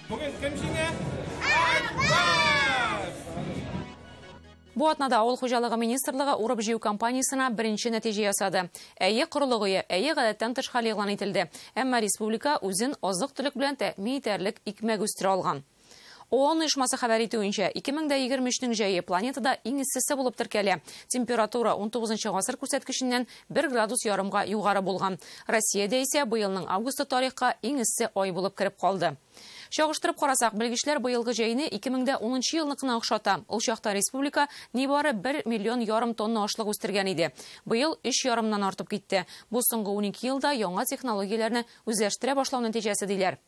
Bugün kim жеңе? Бу атнада Ауыл хуҗалыгы министрлыгы урып җыю кампаниясына беренче нәтиҗә ясады. Әйе корылыгы, әйе гадәттән тыш хәл игълан ителде. Әмма республика үзен азык-төлек белән тәэмин итәрлек икмәк үстерә алган. ООН оешмасы хәбәр итүенчә, 2023 җәе планетада иң иссесе булып теркәлә. Температура 19 гасыр күрсәткеченнән 1 градус ярымга югары булган. Россиядә исә быелның августы тарихка иң исссе ай булып кереп калды. Чагыштырып карасак, белгечләр быелгы җәйне 2010 елныкына охшата. Ул чакта республика нибары 1,5 миллион тонна ашлык үстергән иде. Быел 3,5-нан артып китте. Бу соңгы 12 елда яңа технологияләрне үзләштерә башлау нәтиҗәсе диләр.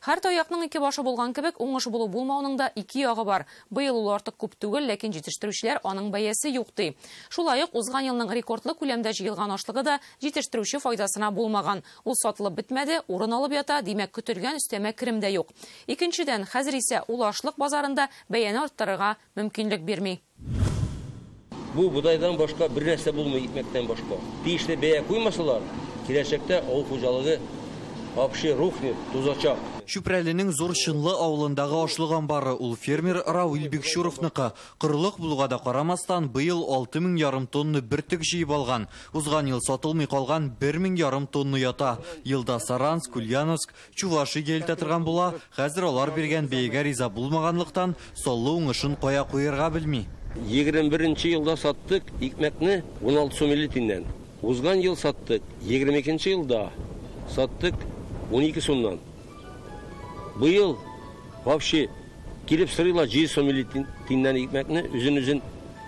Һәр таякның ике башы булган кебек, уңыш булу булмауның да ике ягы бар. Быел ул артык күп түгел, ләкин җитештерүчеләр аның бәясе юк ди. Шулай ук узган елның рекордлы күләмдә җыелган ашлыгы да җитештерүче файдасына булмаган. Ул сатылып бетмәде, урын алып ята, димәк көтелгән өстәмә керем дә юк. Икенчедән, хәзер исә ул ашлык базарында бәяне арттырырга мөмкинлек бирми. Бу будайдан башка бер нәрсә булмый, икмәктән башка. Тиешле бәя куймасалар, киләчәктә авыл хуҗалыгы вообще рухнет, тузачак. Шүпрәленең зур чынлы авылындагы ашлык амбары ул фермер Равил Бикшуровныкы. Кырлык булуга да карамастан, быел 6,5 тонна бертик җыеп алган. Узган ел сатылмый калган 1,5 тонна ята. Елда Саранск, Ульяновск, Чувашиягә илтә торган була. Хәзер алар биргән бәягә риза булмаганлыктан, соллы уңышын кая куярга белми. 21 елда саттык икмәкне 16 сум 50 тиннән. Узган ел саттык, 22 елда саттык 12 сумнан. Быел вообще килеп сырыла 100 сум 50 тиннән икмәкне үзен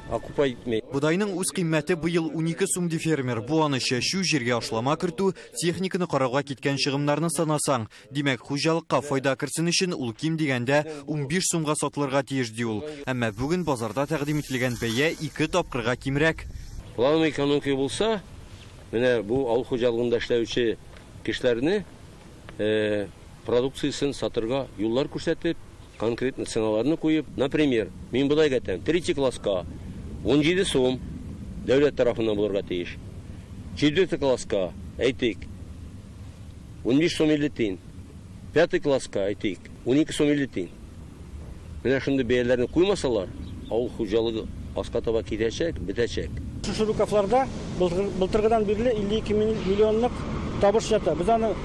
окупай итмәй. Будайның үз кыйммәте быел 12 сум ди фермер. Бу аны чәчү, җиргә ашлама кертү, техниканы карауга киткән чыгымнарны санасаң. Димәк, хуҗалыкка файда керсен өчен ул ким дигәндә 15 сумга сатылырга тиеш ди ул. Әмма бүген базарда тәкъдим ителгән бәя 2 тапкырга кимрәк. План экономика булса, менә бу авыл хуҗалыгында эшләүче кешеләрне продукциясын сатырга юллар күрсәтеп, конкретно ценаларны куеп, например, мин будай әйтәм, 3 класска 17 сум дәүләт тарафыннан булырга тиеш. 4 класска әйтик 15 сум 50 тин. 5 класска әйтик 12 сум 50 тин. Менә шундый бәяләрне куймасалар, авыл хуҗалыгы аска таба китәчәк, бетәчәк. Шушы рукавларда былтыргыдан бирле 52 миллионлык табыш ята. Без аны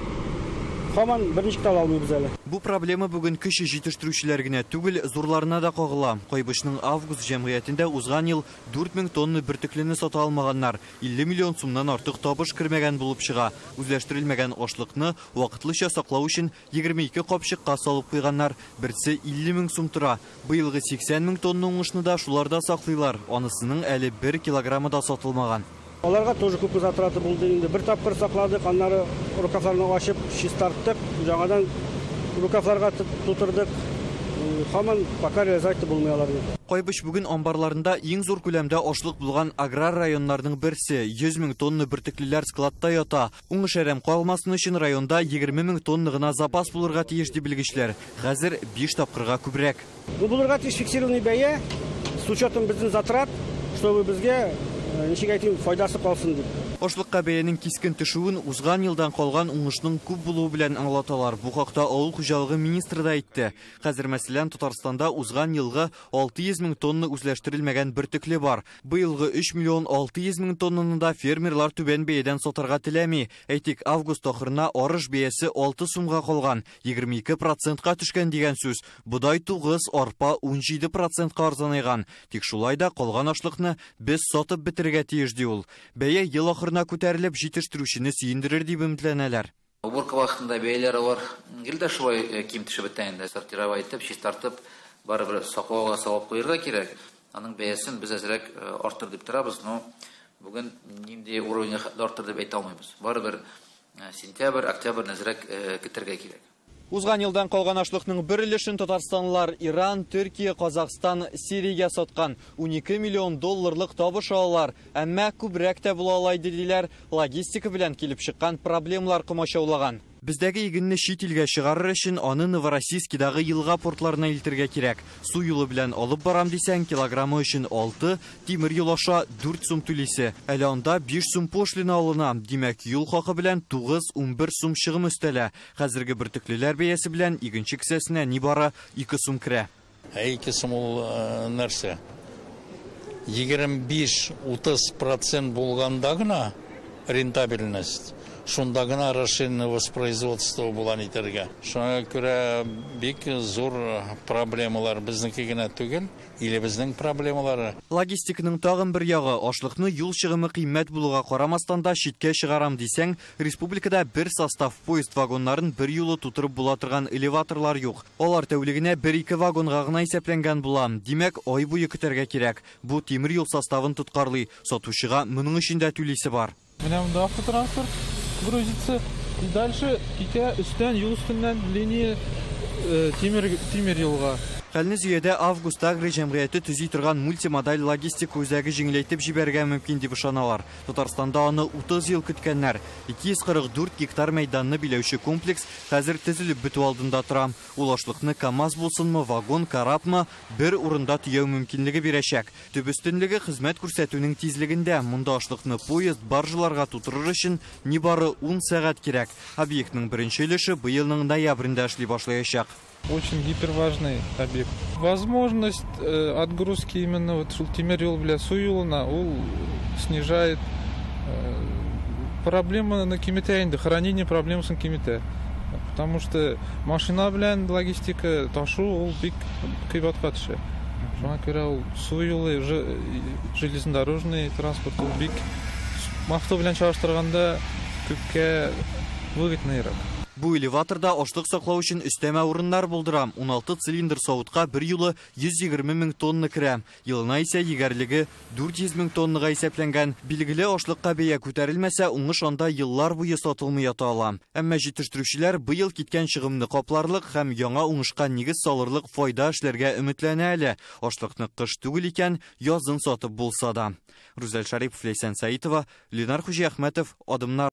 Хаман берничә таба алмыйбыз әле. Бу проблема бүген кеше җитештерүчеләр генә түгел, зурларына да кагыла. Кайбышның август җәмгыятендә узган ел 4000 тонна бертиклене сата алмаганнар, 50 миллион сумнан артык табыш кермәгән булып чыга. Үзләштерелмәгән ашлыкны вакытлыча саклау өчен 22 капчыкка салып куйганнар, берсе 50 мең сум тора. Быелгы 80 мең тонна уңышны да шуларда саклыйлар. Анысының әле 1 килограммы да сатылмаган. Аларга тоже күп затраты булды инде. Бер тапкыр сакладык, аннары рукавларны ачып, чистарттык, жаңадан рукавларга тутырдык. Хаман пока реализация булмый аларны. Кайбыш бүген амбарларында иң зур күләмдә ашлык булган аграр районнарның берсе 100 мең тонна бертиклеләр складта ята. Уңыш әрәм калмасын өчен районда 20 мең тонна гына запас булырга тиеш ди белгечләр. Хәзер 5 тапкырга күбрәк. Бу булырга тиеш фиксированный бәя с учетом безнең затрат, чтобы безгә ничек әйтим, файдасы калсын дип. Ашлыкка бәянең кискен төшүен узган елдан калган уңышның күп булуы белән аңлаталар. Бу хакта авыл хуҗалыгы министры да әйтте. Хәзер мәсәлән Татарстанда узган елгы 600 мең тонна үзләштерелмәгән бертикле бар. Быелгы 3 миллион 600 мең тоннаны да фермерлар түбән бәядән сатарга теләми. Әйтик, август ахырына арыш бәясе 6 сумга калган, 22%ка төшкән дигән сүз. Будай 9, арпа 17%ка арзанайган. Тик шулай да калган ашлыкны без сатып бетерергә тиеш ди ул. Бәя ел ахырына күтәрелеп җитештерүчене сөендерер дип өметләнәләр. Уборка вакытында бәяләре бар. Гелдә шулай ким төшеп беткәндә сортировать итеп, чистартып, барыбер саклауга салып куярга кирәк. Аның бәясен без әзрәк арттыр дип торабыз, но бүген нинди уровень арттыр дип әйтә алмыйбыз. Барыбер сентябрь, октябрь әзрәк көтәргә кирәк. Узган елдан калган ашлыкның бер өлешен Татарстанлылар Иран, Төркия, Казакстан, Сириягә саткан. 12 миллион долларлык табыш алалар. Әмма күбрәк тә була алай диләр. Логистика белән килеп чыккан проблемалар комачаулаган. Бездәге игенне чит илгә чыгарыр өчен аны Новороссийскидагы елга портларына илтергә кирәк. Су юлы белән алып барам дисәң, килограммы өчен 6, тимер юл аша 4 сум түлисе. Әле анда 5 сум пошлина алына. Димәк, юл хакы белән 9-11 сум чыгым өстәлә. Хәзерге бөртеклеләр бәясе белән икенче кесәсенә нибары 2 сум керә. 2 сум ул нәрсә? 25-30% булганда гына рентабельность. Шунда гына расширенное воспроизводство булан итәргә. Шуңа күрә бик зур проблемалар безнеке генә түгел, или безнең проблемалары. Логистиканың тагын бер ягы, ашлыкны юл чыгымы кыйммәт булуга карамастан да читкә чыгарам дисәң, республикада бер состав поезд вагоннарын бер юлы тутырып була торган элеваторлар юк. Алар тәүлегенә 1-2 вагонга гына исәпләнгән була. Димәк, ай буе көтәргә кирәк. Бу тимер юл составын тоткарлый, сатучыга моның өчен дә түлисе бар. Менә монда автотранспорт грузится, и дальше китә өстән юл өстеннән линия тимер юлга. Хәлне зөядә август агры җәмгыяте төзи торган мультимодаль логистика үзәге җиңеләйтеп җибәргә мөмкин дип ышаналар. Татарстанда аны 30 ел көткәннәр. 244 гектар мәйданны биләүче комплекс хәзер төзелеп бетү алдында тора. Ул ашлыкны КАМАЗ булсынмы, вагон, карапмы, бер урында төяү мөмкинлеге бирәчәк. Төп өстенлеге хезмәт күрсәтүнең тизлегендә. Монда ашлыкны поезд, баржаларга тутырыр өчен нибары 10 сәгать кирәк. Объектның беренче өлеше быелның ноябрендә эшли башлаячак. Очень гиперважный объект. Возможность отгрузки именно вот Тимирюл бля Суюлна снижает проблемы на Кимите, хранение проблем с Кимите. Потому что машина бля логистика ташу бик кайбаткатшы. Шуңа күрә Суюлы железнодорожный транспорт бик авто белән чагыштырганда күпкә выгодныйрак. Бу элеваторда ашлык саклау өчен өстәмә урыннар булдырам. 16 цилиндр савытка бер юлы 120 мең тонна керә. Елына исә егәрлеге 400 мең тоннага исәпләнгән. Билгеле ашлыкка бәя күтәрелмәсә, уңыш анда еллар буе сатылмый ята ала. Әмма җитештерүчеләр быел киткән чыгымны капларлык һәм яңа уңышка нигез салырлык файда эшләргә өметләнә әле. Ашлыкны кыш түгел икән, язын сатып булса да. Рүзәл Шарипов, Лейсан Саитова, Ленар Хуҗиәхмәтов, Адымнар.